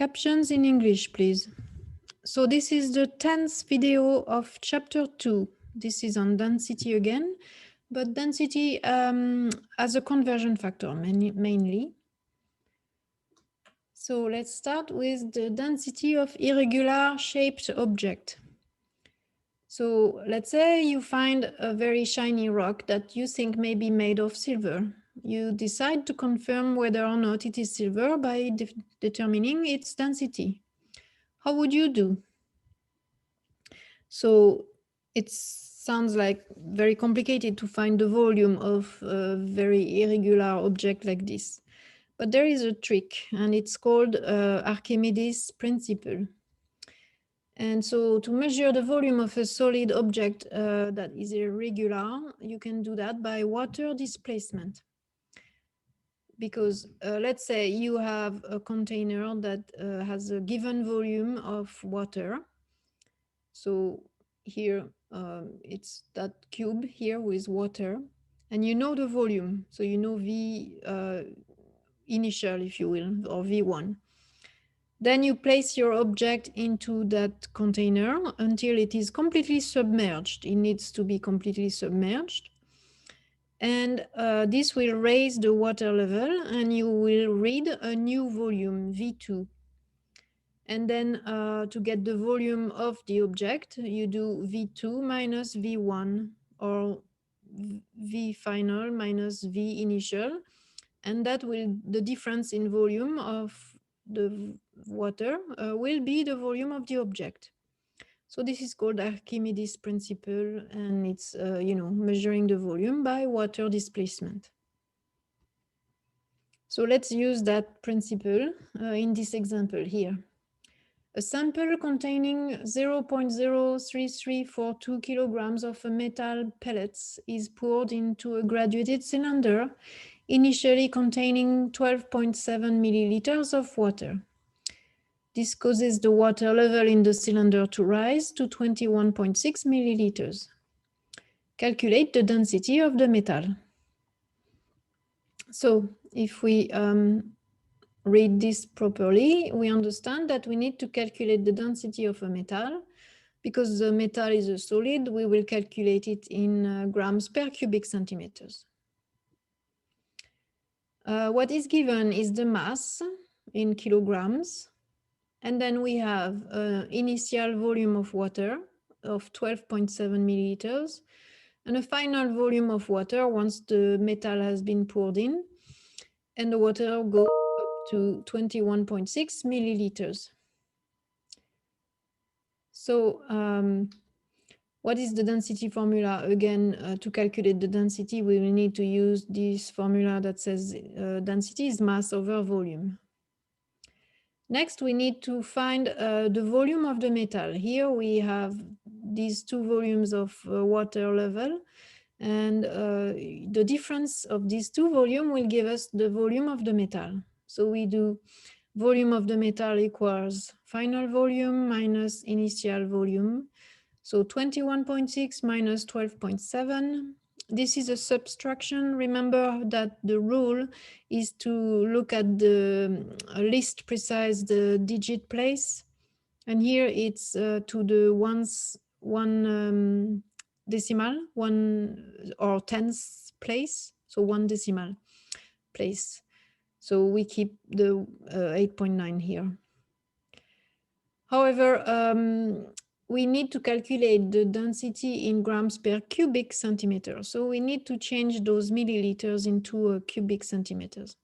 Captions in English, please. So this is the 10th video of chapter 2. This is on density again, but density as a conversion factor mainly. So let's start with the density of irregular shaped object. So let's say you find a very shiny rock that you think may be made of silver. You decide to confirm whether or not it is silver by determining its density. How would you do? So it sounds like very complicated to find the volume of a very irregular object like this. But there is a trick, and it's called Archimedes Principle. And so to measure the volume of a solid object that is irregular, you can do that by water displacement. Because let's say you have a container that has a given volume of water. So here it's that cube here with water, and you know the volume. So you know V initial, if you will, or V1. Then you place your object into that container until it is completely submerged. It needs to be completely submerged. And this will raise the water level, and you will read a new volume, V2. And then to get the volume of the object, you do V2 minus V1, or V final minus V initial. And that will, the difference in volume of the water will be the volume of the object. So this is called Archimedes Principle, and it's measuring the volume by water displacement. So let's use that principle in this example here. A sample containing 0.03342 kilograms of metal pellets is poured into a graduated cylinder, initially containing 12.7 milliliters of water. This causes the water level in the cylinder to rise to 21.6 milliliters. Calculate the density of the metal. So if we read this properly, we understand that we need to calculate the density of a metal. Because the metal is a solid, we will calculate it in grams per cubic centimeters. What is given is the mass in kilograms. And then we have an initial volume of water of 12.7 milliliters and a final volume of water once the metal has been poured in, and the water goes up to 21.6 milliliters. So what is the density formula? Again, to calculate the density, we will need to use this formula that says density is mass over volume. Next, we need to find the volume of the metal. Here we have these two volumes of water level, and the difference of these two volumes will give us the volume of the metal. So we do volume of the metal equals final volume minus initial volume. So 21.6 minus 12.7. This is a subtraction. Remember that the rule is to look at the least precise the digit place. And here it's to the one decimal, one or tenth place. So one decimal place. So we keep the 8.9 here. However, we need to calculate the density in grams per cubic centimeter. So we need to change those milliliters into cubic centimeters.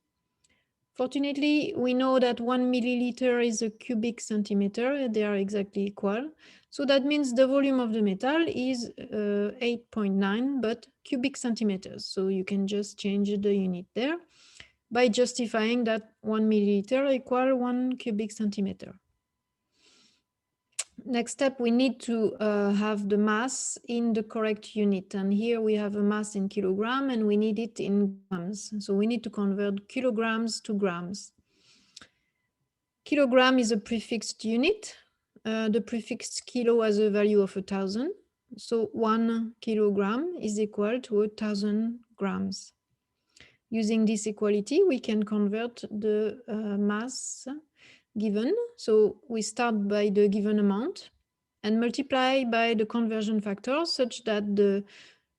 Fortunately, we know that 1 milliliter is a cubic centimeter. They are exactly equal. So that means the volume of the metal is 8.9, but cubic centimeters. So you can just change the unit there by justifying that 1 milliliter equal 1 cubic centimeter. Next step, we need to have the mass in the correct unit. And here we have a mass in kilogram and we need it in grams. So we need to convert kilograms to grams. Kilogram is a prefixed unit. The prefixed kilo has a value of 1,000. So 1 kilogram is equal to 1,000 grams. Using this equality, we can convert the mass given. So we start by the given amount and multiply by the conversion factor such that the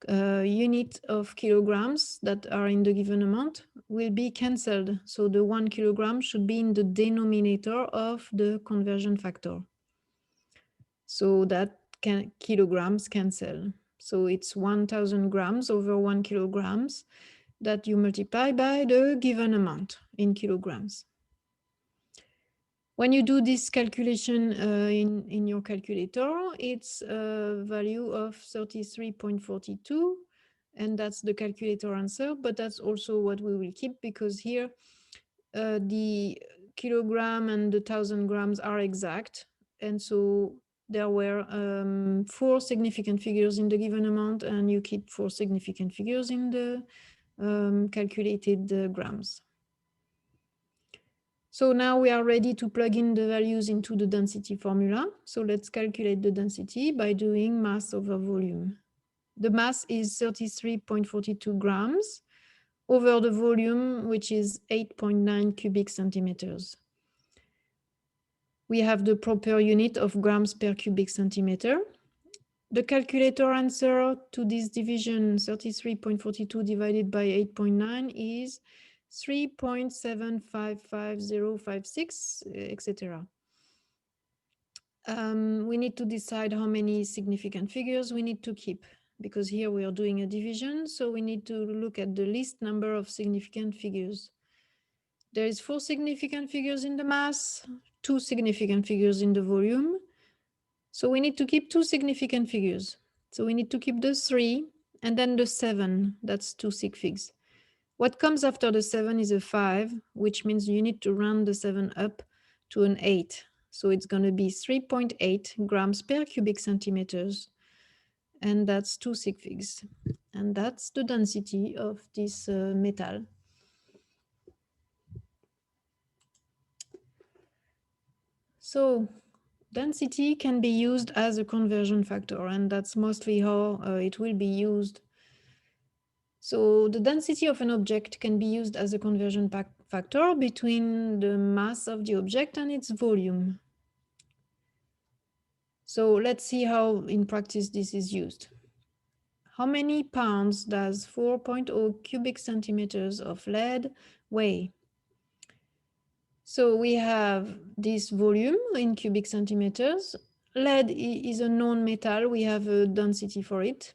unit of kilograms that are in the given amount will be cancelled. So the 1 kilogram should be in the denominator of the conversion factor. So that kilograms cancel. So it's 1000 grams over 1 kilograms that you multiply by the given amount in kilograms. When you do this calculation in your calculator, it's a value of 33.42, and that's the calculator answer, but that's also what we will keep, because here the kilogram and the 1000 grams are exact, and so there were 4 significant figures in the given amount, and you keep 4 significant figures in the calculated grams. So now we are ready to plug in the values into the density formula. So let's calculate the density by doing mass over volume. The mass is 33.42 grams over the volume, which is 8.9 cubic centimeters. We have the proper unit of grams per cubic centimeter. The calculator answer to this division, 33.42 divided by 8.9, is 3.755056, etc. We need to decide how many significant figures we need to keep, because here we are doing a division, so we need to look at the least number of significant figures. There is 4 significant figures in the mass, 2 significant figures in the volume. So we need to keep 2 significant figures. So we need to keep the 3 and then the 7, that's 2 sig figs. What comes after the 7 is a 5, which means you need to round the 7 up to an 8. So it's going to be 3.8 grams per cubic centimeters. And that's 2 sig figs. And that's the density of this metal. So density can be used as a conversion factor, and that's mostly how it will be used. So the density of an object can be used as a conversion factor between the mass of the object and its volume. So let's see how in practice this is used. How many pounds does 4.0 cubic centimeters of lead weigh? So we have this volume in cubic centimeters. Lead is a known metal. We have a density for it.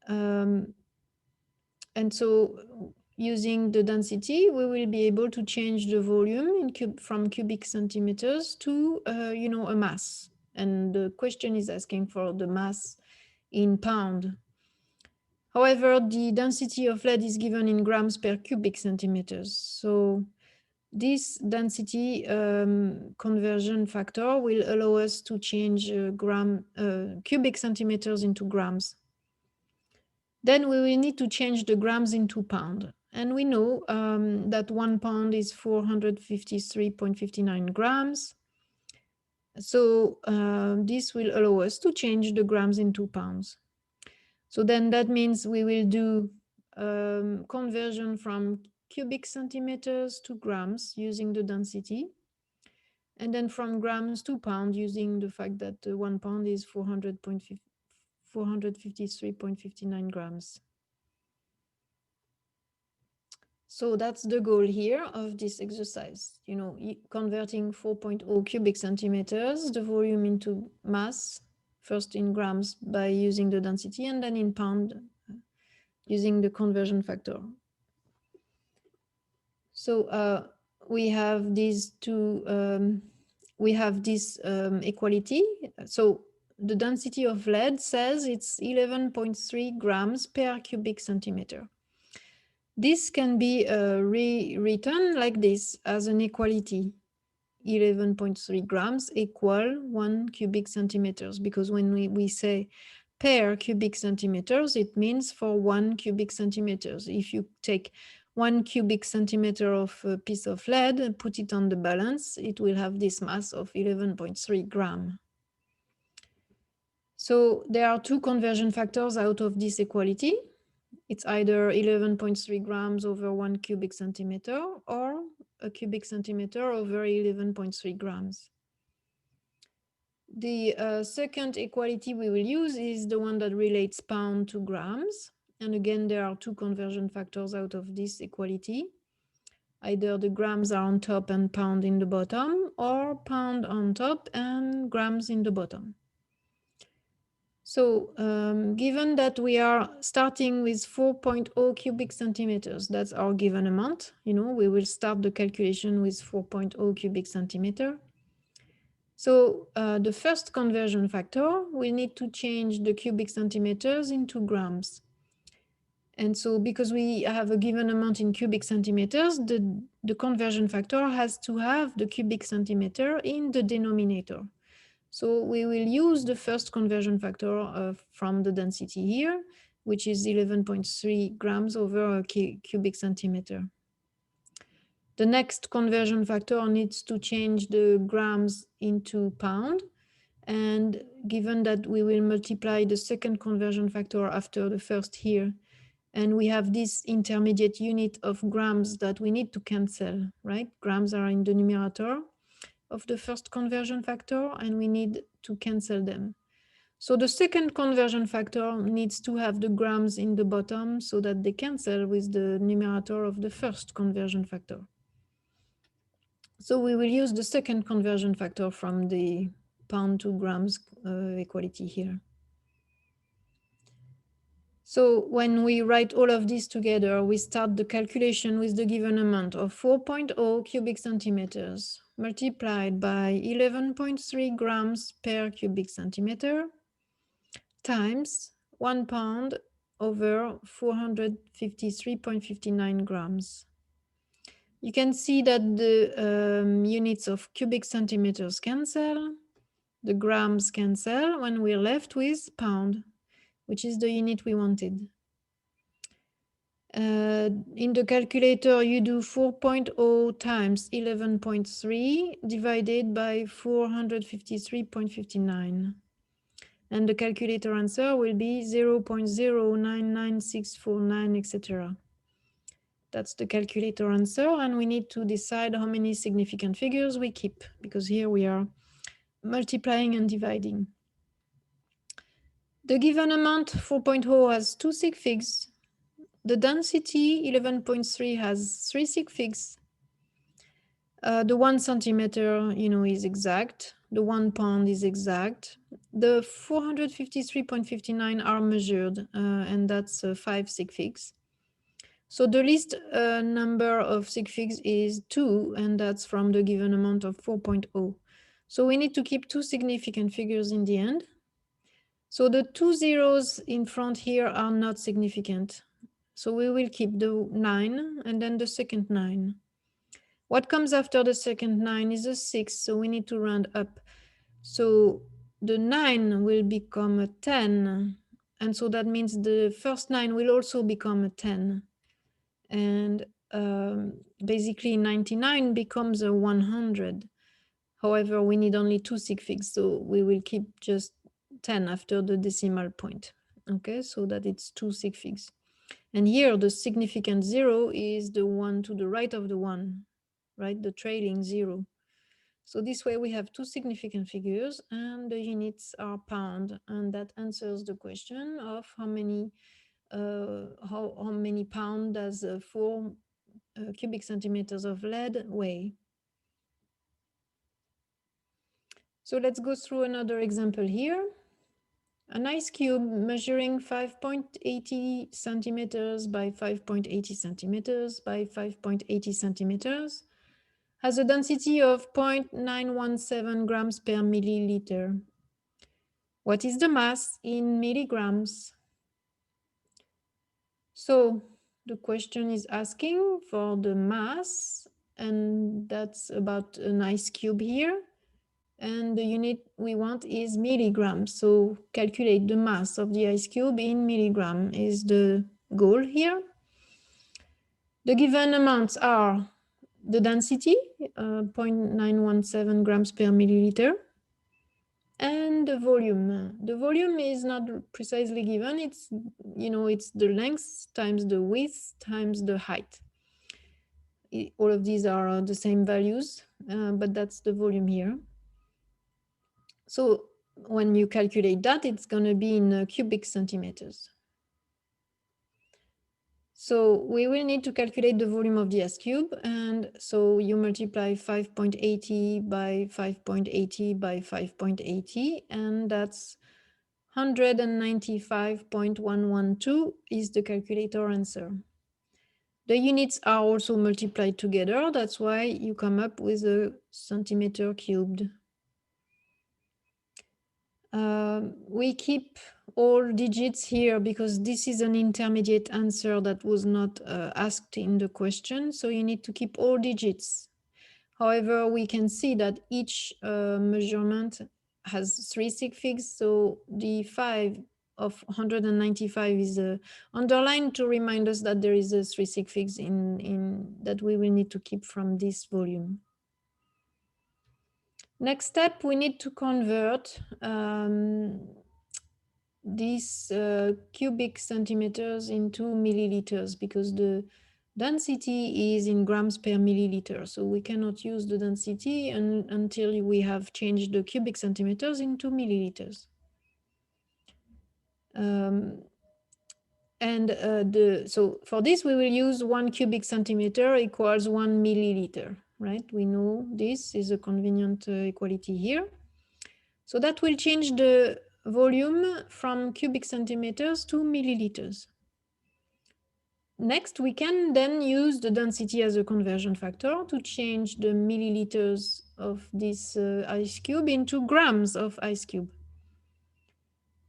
And so using the density, we will be able to change the volume from cubic centimeters to a mass. And the question is asking for the mass in pound. However, the density of lead is given in grams per cubic centimeters. So this density conversion factor will allow us to change cubic centimeters into grams. Then we will need to change the grams into pound. And we know that 1 pound is 453.59 grams. So this will allow us to change the grams into pounds. So then that means we will do conversion from cubic centimeters to grams using the density. And then from grams to pound using the fact that 1 pound is 453.59 grams. So that's the goal here of this exercise, converting 4.0 cubic centimeters, the volume, into mass, first in grams by using the density, and then in pound using the conversion factor. So we have these two, we have this equality. So the density of lead says it's 11.3 grams per cubic centimeter. This can be rewritten like this as an equality. 11.3 grams equal 1 cubic centimeters, because when we say per cubic centimeters, it means for 1 cubic centimeters. If you take 1 cubic centimeter of a piece of lead and put it on the balance, it will have this mass of 11.3 gram. So there are 2 conversion factors out of this equality. It's either 11.3 grams over 1 cubic centimeter or a cubic centimeter over 11.3 grams. The second equality we will use is the one that relates pound to grams. And again, there are two conversion factors out of this equality. Either the grams are on top and pound in the bottom, or pound on top and grams in the bottom. So given that we are starting with 4.0 cubic centimeters, that's our given amount, we will start the calculation with 4.0 cubic centimeter. So the first conversion factor, we need to change the cubic centimeters into grams. And so because we have a given amount in cubic centimeters, the conversion factor has to have the cubic centimeter in the denominator. So we will use the first conversion factor from the density here, which is 11.3 grams over a cubic centimeter. The next conversion factor needs to change the grams into pound. And given that we will multiply the second conversion factor after the first here, and we have this intermediate unit of grams that we need to cancel, right? Grams are in the numerator of the first conversion factor, and we need to cancel them. So the second conversion factor needs to have the grams in the bottom so that they cancel with the numerator of the first conversion factor. So we will use the second conversion factor from the pound to grams equality here. So when we write all of this together, we start the calculation with the given amount of 4.0 cubic centimeters multiplied by 11.3 grams per cubic centimeter times 1 pound over 453.59 grams. You can see that the units of cubic centimeters cancel, the grams cancel, when we're left with pound, which is the unit we wanted. In the calculator, you do 4.0 times 11.3 divided by 453.59. And the calculator answer will be 0.099649, etc. That's the calculator answer, and we need to decide how many significant figures we keep, because here we are multiplying and dividing. The given amount 4.0 has 2 sig figs. The density 11.3 has 3 sig figs. The 1 centimeter, is exact. The 1 pound is exact. The 453.59 are measured, and that's 5 sig figs. So the least number of sig figs is 2, and that's from the given amount of 4.0. So we need to keep 2 significant figures in the end. So the 2 zeros in front here are not significant. So we will keep the 9 and then the second 9. What comes after the second 9 is a 6, so we need to round up. So the 9 will become a 10, and so that means the first 9 will also become a 10. And basically 99 becomes a 100. However, we need only 2 sig figs, so we will keep just 10 after the decimal point. Okay, so that it's 2 sig figs. And here the significant 0 is the one to the right of the 1, right? The trailing 0. So this way we have 2 significant figures and the units are pound, and that answers the question of how many pound does 4 cubic centimeters of lead weigh. So let's go through another example here. An ice cube measuring 5.80 centimeters by 5.80 centimeters by 5.80 centimeters has a density of 0.917 grams per milliliter. What is the mass in milligrams? So the question is asking for the mass, and that's about an ice cube here. And the unit we want is milligrams. So calculate the mass of the ice cube in milligram is the goal here. The given amounts are the density, 0.917 grams per milliliter, and the volume. The volume is not precisely given. It's, it's the length times the width times the height. All of these are the same values, but that's the volume here. So when you calculate that, it's going to be in cubic centimeters. So we will need to calculate the volume of the S cube. And so you multiply 5.80 by 5.80 by 5.80, and that's 195.112 is the calculator answer. The units are also multiplied together. That's why you come up with a centimeter cubed. We keep all digits here because this is an intermediate answer that was not asked in the question. So you need to keep all digits. However, we can see that each measurement has 3 sig figs. So the 5 of 195 is underlined to remind us that there is a 3 sig figs in that we will need to keep from this volume. Next step, we need to convert these cubic centimeters into milliliters because the density is in grams per milliliter. So we cannot use the density until we have changed the cubic centimeters into milliliters. So for this, we will use 1 cubic centimeter equals 1 milliliter, right? We know this is a convenient equality here. So that will change the volume from cubic centimeters to milliliters. Next, we can then use the density as a conversion factor to change the milliliters of this ice cube into grams of ice cube.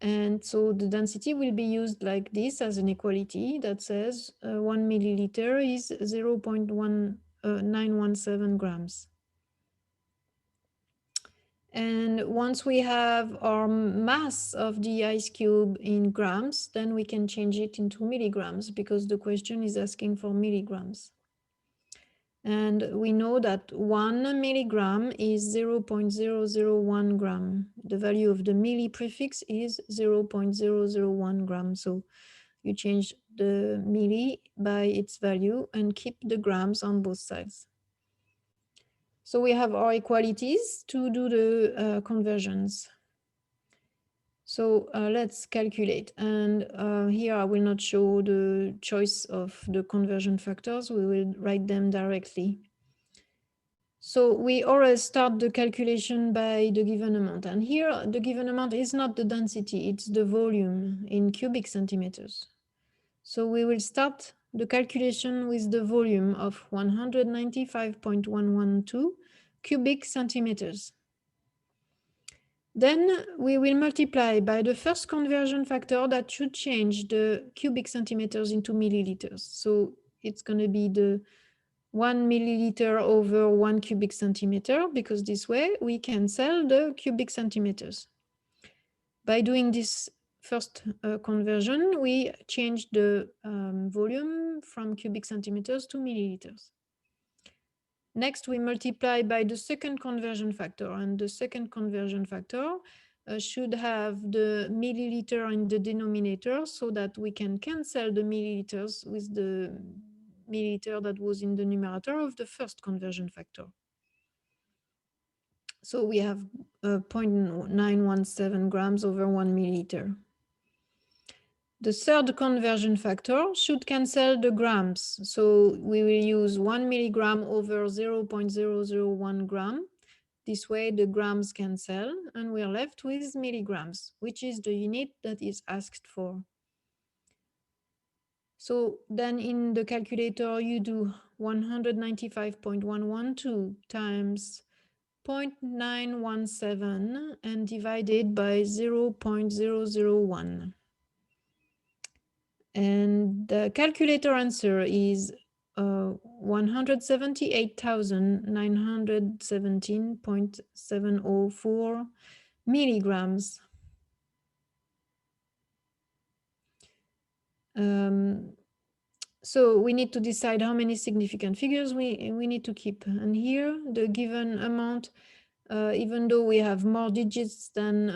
And so the density will be used like this as an equality that says 1 milliliter is 0.917 grams. And once we have our mass of the ice cube in grams, then we can change it into milligrams because the question is asking for milligrams. And we know that 1 milligram is 0.001 gram. The value of the milli prefix is 0.001 gram. So you change the milli by its value and keep the grams on both sides. So we have our equalities to do the conversions. So let's calculate. And here I will not show the choice of the conversion factors. We will write them directly. So we always start the calculation by the given amount. And here the given amount is not the density, it's the volume in cubic centimeters. So we will start the calculation with the volume of 195.112 cubic centimeters. Then we will multiply by the first conversion factor that should change the cubic centimeters into milliliters. So it's going to be the 1 milliliter over 1 cubic centimeter, because this way we cancel the cubic centimeters. By doing this first conversion, we change the volume from cubic centimeters to milliliters. Next, we multiply by the second conversion factor, and the second conversion factor should have the milliliter in the denominator so that we can cancel the milliliters with the milliliter that was in the numerator of the first conversion factor. So we have 0.917 grams over 1 milliliter. The third conversion factor should cancel the grams. So we will use 1 milligram over 0.001 gram. This way the grams cancel and we're left with milligrams, which is the unit that is asked for. So then in the calculator, you do 195.112 times 0.917 and divided by 0.001. And the calculator answer is 178,917.704 milligrams. So we need to decide how many significant figures we need to keep. And here, the given amount, even though we have more digits than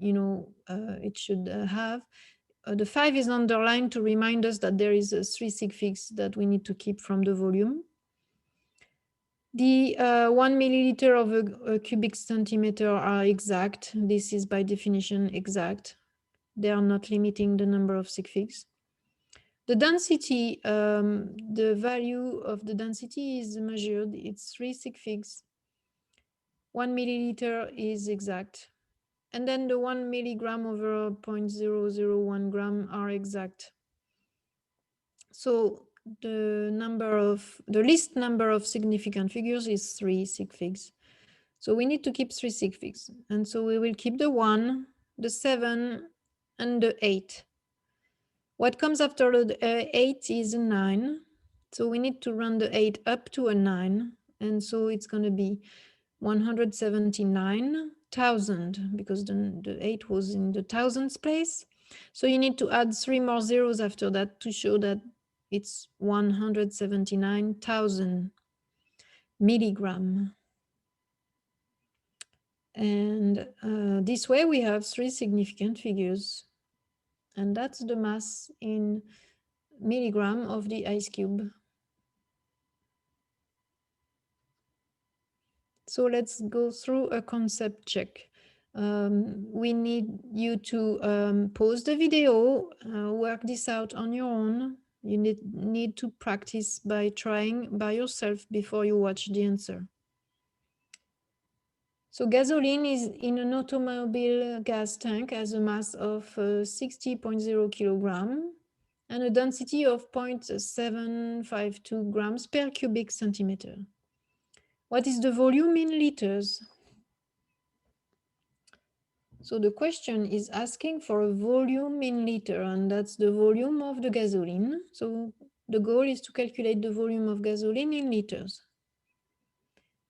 it should have, the 5 is underlined to remind us that there is a 3 sig figs that we need to keep from the volume. The 1 milliliter of a cubic centimeter are exact. This is by definition exact. They are not limiting the number of sig figs. The density, the value of the density is measured. It's 3 sig figs. 1 milliliter is exact. And then the 1 milligram over 0.001 gram are exact. So the least number of significant figures is 3 sig figs. So we need to keep 3 sig figs. And so we will keep the 1, the 7, and the 8. What comes after the 8 is a 9. So we need to run the 8 up to a 9. And so it's going to be 179,000 because the 8 was in the thousands place. So you need to add 3 more zeros after that to show that it's 179,000 milligram. And this way we have 3 significant figures. And that's the mass in milligram of the ice cube. So let's go through a concept check. We need you to pause the video, work this out on your own. You need to practice by trying by yourself before you watch the answer. So gasoline is in an automobile gas tank has a mass of 60.0 kilogram and a density of 0.752 grams per cubic centimeter. What is the volume in liters? So the question is asking for a volume in liter, and that's the volume of the gasoline. So the goal is to calculate the volume of gasoline in liters.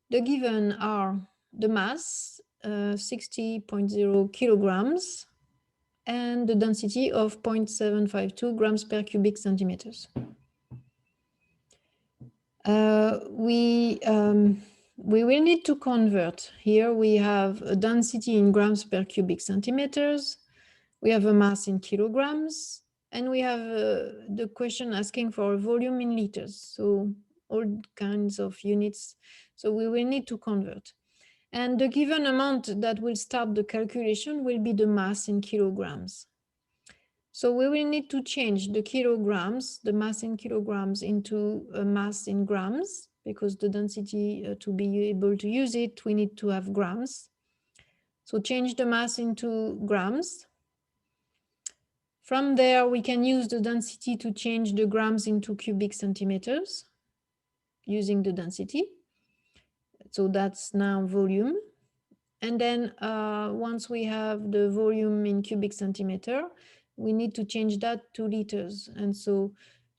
The given are the mass, 60.0 kilograms, and the density of 0.752 grams per cubic centimeters. We will need to convert. Here we have a density in grams per cubic centimeters. We have a mass in kilograms, and we have the question asking for a volume in liters. So all kinds of units. So we will need to convert. And the given amount that will start the calculation will be the mass in kilograms. So we will need to change the kilograms, the mass in kilograms, into a mass in grams, because the density, to be able to use it, we need to have grams. So change the mass into grams. From there, we can use the density to change the grams into cubic centimeters using the density. So that's now volume. And then once we have the volume in cubic centimeter, we need to change that to liters. And so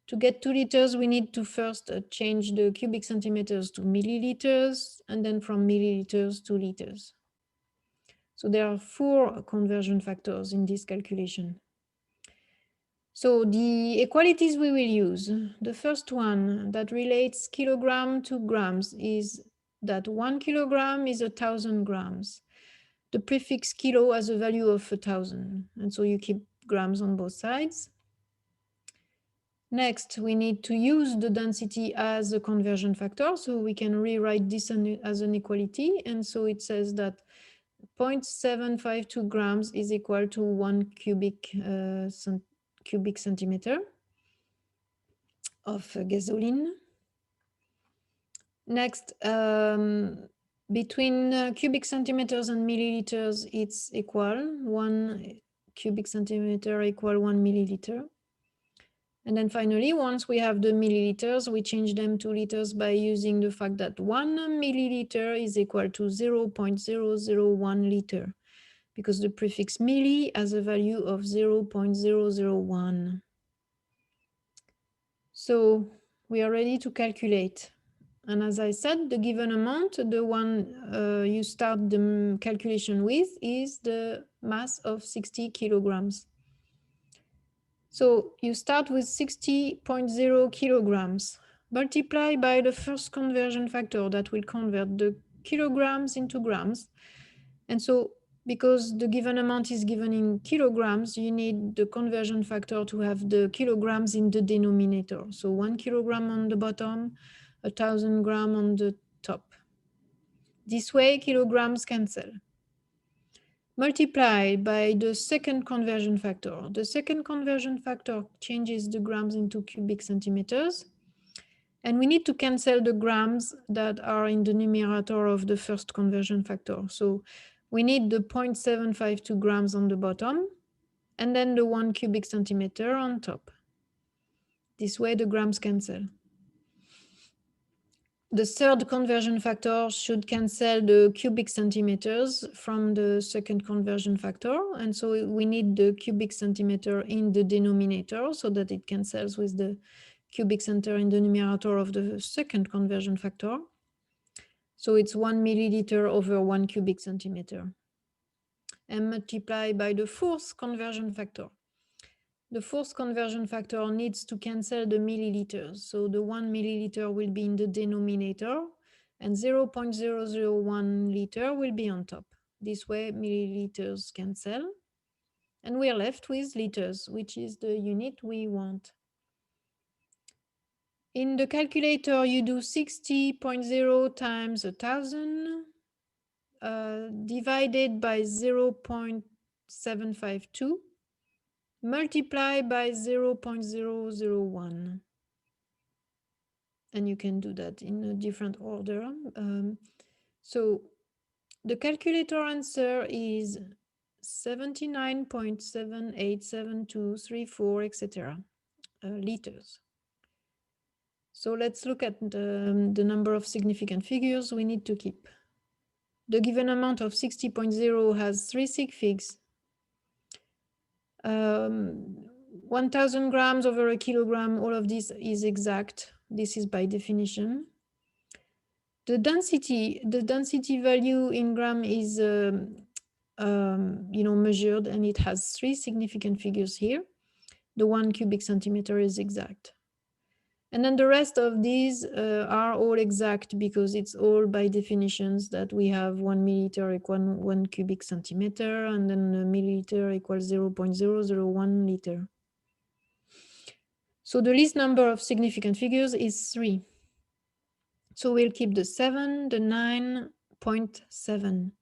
to get to liters, we need to first change the cubic centimeters to milliliters, and then from milliliters to liters. So there are 4 conversion factors in this calculation. So the equalities we will use, the first one that relates kilogram to grams is that 1 kilogram is 1,000 grams. The prefix kilo has a value of 1,000, and so you keep grams on both sides. Next, we need to use the density as a conversion factor, so we can rewrite this as an equality, and so it says that 0.752 grams is equal to 1 cubic centimeter of gasoline. Next, between cubic centimeters and milliliters, it's equal. 1 cubic centimeter equal 1 milliliter. And then finally, once we have the milliliters, we change them to liters by using the fact that 1 milliliter is equal to 0.001 liter, because the prefix milli has a value of 0.001. So we are ready to calculate. And as I said, the given amount, the one you start the calculation with, is the mass of 60 kilograms. So you start with 60.0 kilograms, multiply by the first conversion factor that will convert the kilograms into grams. And so because the given amount is given in kilograms, you need the conversion factor to have the kilograms in the denominator. So 1 kilogram on the bottom, 1,000 grams on the top. This way, kilograms cancel. Multiply by the second conversion factor. The second conversion factor changes the grams into cubic centimeters. And we need to cancel the grams that are in the numerator of the first conversion factor. So we need the 0.752 grams on the bottom, and then the 1 cubic centimeter on top. This way the grams cancel. The third conversion factor should cancel the cubic centimeters from the second conversion factor. And so we need the cubic centimeter in the denominator so that it cancels with the cubic centimeter in the numerator of the second conversion factor. So it's 1 milliliter over 1 cubic centimeter. And multiply by the fourth conversion factor. The fourth conversion factor needs to cancel the milliliters. So the 1 milliliter will be in the denominator and 0.001 liter will be on top. This way milliliters cancel. And we are left with liters, which is the unit we want. In the calculator, you do 60.0 times 1,000 divided by 0.752. Multiply by 0.001. And you can do that in a different order. So the calculator answer is 79.787234, etc. Liters. So let's look at the number of significant figures we need to keep. The given amount of 60.0 has 3 sig figs. 1,000 grams over a kilogram, all of this is exact. This is by definition. The density value in gram is measured, and it has 3 significant figures here. The 1 cubic centimeter is exact. And then the rest of these are all exact because it's all by definitions that we have 1 milliliter equal 1 cubic centimeter, and then a milliliter equals 0.001 liter. So the least number of significant figures is 3. So we'll keep the 7, the 9.7.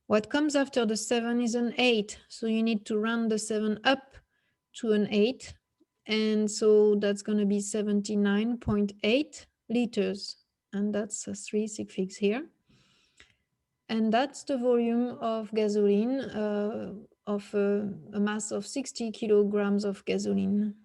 What comes after the 7 is an 8. So you need to round the 7 up to an 8. And so that's going to be 79.8 liters. And that's 3 sig figs here. And that's the volume of gasoline, of a mass of 60 kilograms of gasoline.